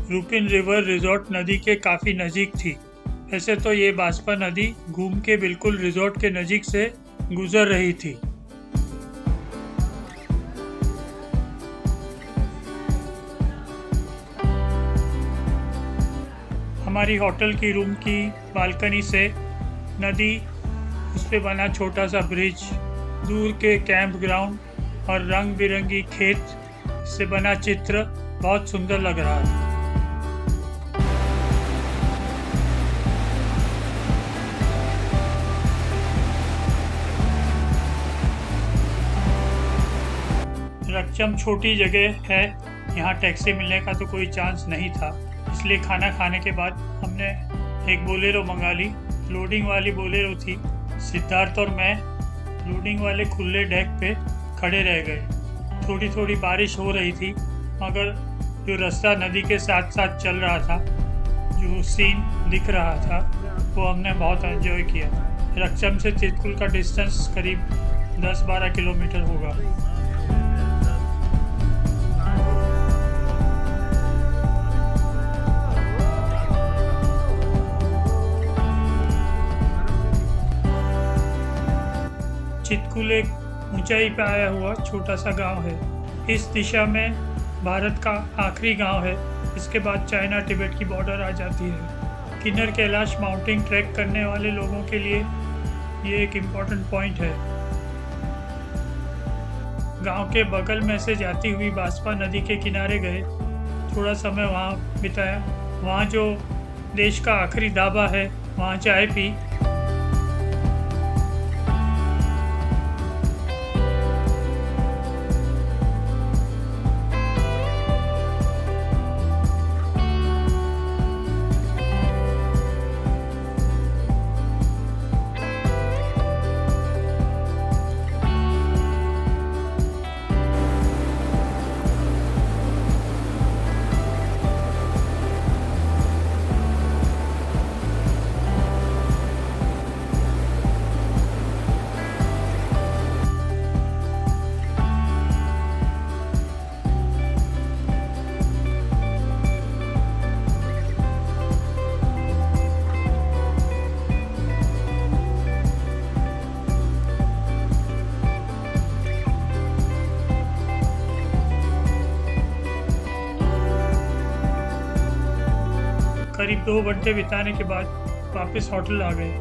Rupin river resort नदी के काफ़ी नज़ीक थी। वैसे तो ये बास्पा नदी घूम के बिल्कुल रिजॉर्ट के नज़ीक से गुजर रही थी। हमारी होटल की रूम की बालकनी से नदी, उस पे बना छोटा सा ब्रिज, दूर के कैंप ग्राउंड और रंग बिरंगी खेत से बना चित्र बहुत सुंदर लग रहा था। रक्षम छोटी जगह है, यहाँ टैक्सी मिलने का तो कोई चांस नहीं था, इसलिए खाना खाने के बाद हमने एक बोलेरो मंगा ली। लोडिंग वाली बोलेरो थी। सिद्धार्थ और मैं लोडिंग वाले खुले डेक पे खड़े रह गए। थोड़ी थोड़ी बारिश हो रही थी, मगर जो रास्ता नदी के साथ साथ चल रहा था, जो सीन दिख रहा था, वो हमने बहुत एंजॉय किया। रक्षम से चितकुल का डिस्टेंस करीब 10-12 किलोमीटर होगा। चितकुल एक ऊंचाई पर आया हुआ छोटा सा गांव है। इस दिशा में भारत का आखिरी गांव है। इसके बाद चाइना तिब्बत की बॉर्डर आ जाती है। किन्नर कैलाश माउंटेन ट्रैक करने वाले लोगों के लिए ये एक इम्पॉर्टेंट पॉइंट है। गांव के बगल में से जाती हुई बास्पा नदी के किनारे गए, थोड़ा समय वहाँ बिताया। वहाँ जो देश का आखिरी ढाबा है, वहाँ चाय पी। करीब 2 घंटे बिताने के बाद वापस होटल आ गए।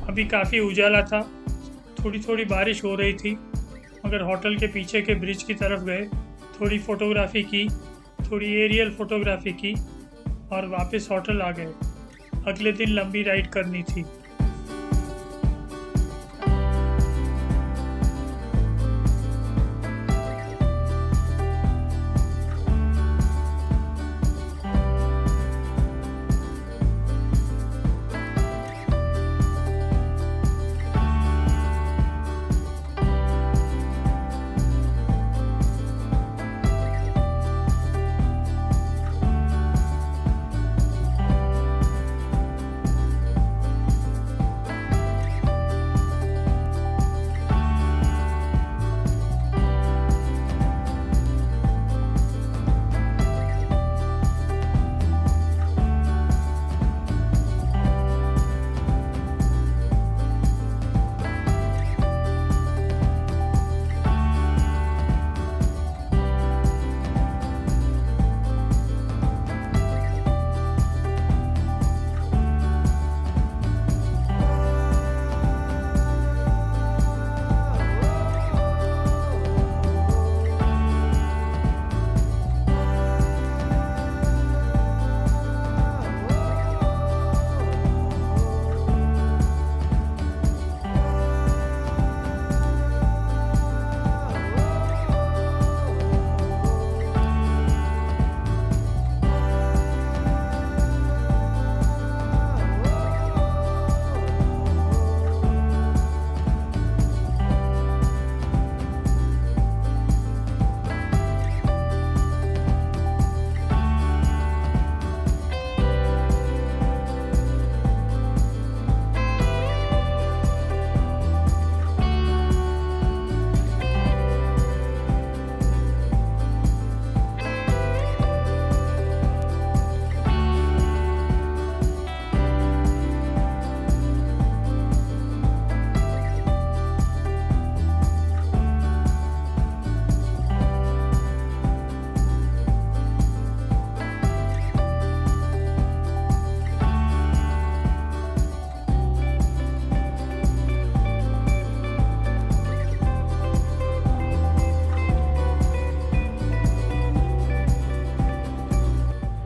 अभी काफ़ी उजाला था, थोड़ी थोड़ी बारिश हो रही थी, मगर होटल के पीछे के ब्रिज की तरफ गए, थोड़ी फ़ोटोग्राफी की, थोड़ी एरियल फोटोग्राफी की और वापस होटल आ गए। अगले दिन लंबी राइड करनी थी।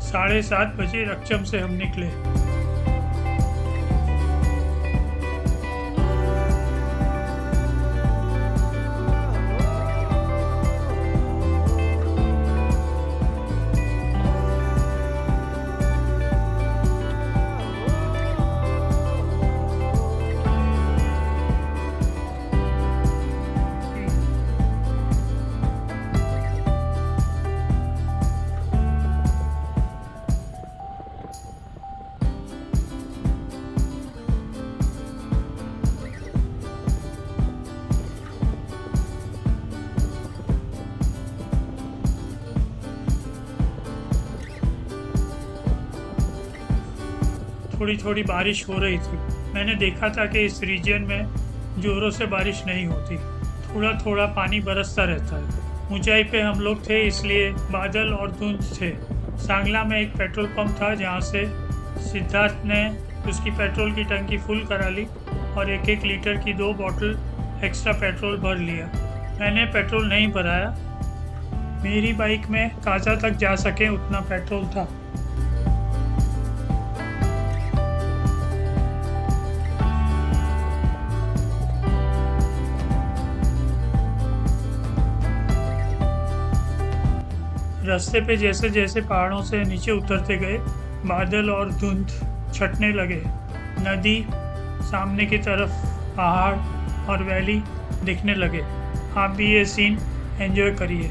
7:30 बजे रक्चम से हम निकले। थोड़ी थोड़ी बारिश हो रही थी। मैंने देखा था कि इस रीजन में ज़ोरों से बारिश नहीं होती, थोड़ा थोड़ा पानी बरसता रहता है। ऊंचाई पे हम लोग थे इसलिए बादल और धुंध थे। सांगला में एक पेट्रोल पंप था जहाँ से सिद्धार्थ ने उसकी पेट्रोल की टंकी फुल करा ली और 1-1 लीटर की 2 बॉटल एक्स्ट्रा पेट्रोल भर लिया। मैंने पेट्रोल नहीं भराया, मेरी बाइक में काजा तक जा सके उतना पेट्रोल था। रास्ते पे जैसे जैसे पहाड़ों से नीचे उतरते गए बादल और धुंध छटने लगे। नदी, सामने की तरफ पहाड़ और वैली दिखने लगे। आप भी ये सीन एंजॉय करिए।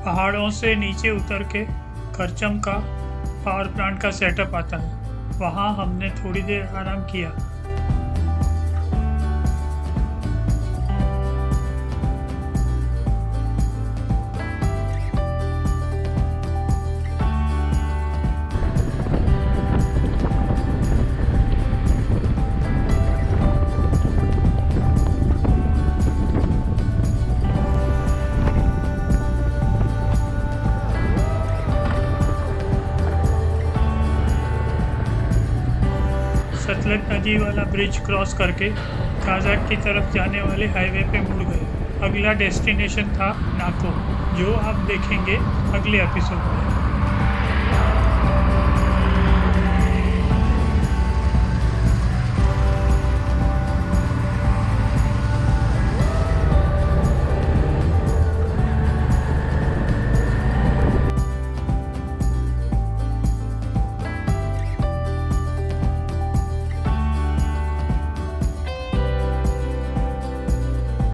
पहाड़ों से नीचे उतर के करचम का पावर प्लांट का सेटअप आता है। वहाँ हमने थोड़ी देर आराम किया। सुएज नदी वाला ब्रिज क्रॉस करके काजाक की तरफ जाने वाले हाईवे पे मुड़ गए। अगला डेस्टिनेशन था नाको, जो आप देखेंगे अगले एपिसोड में।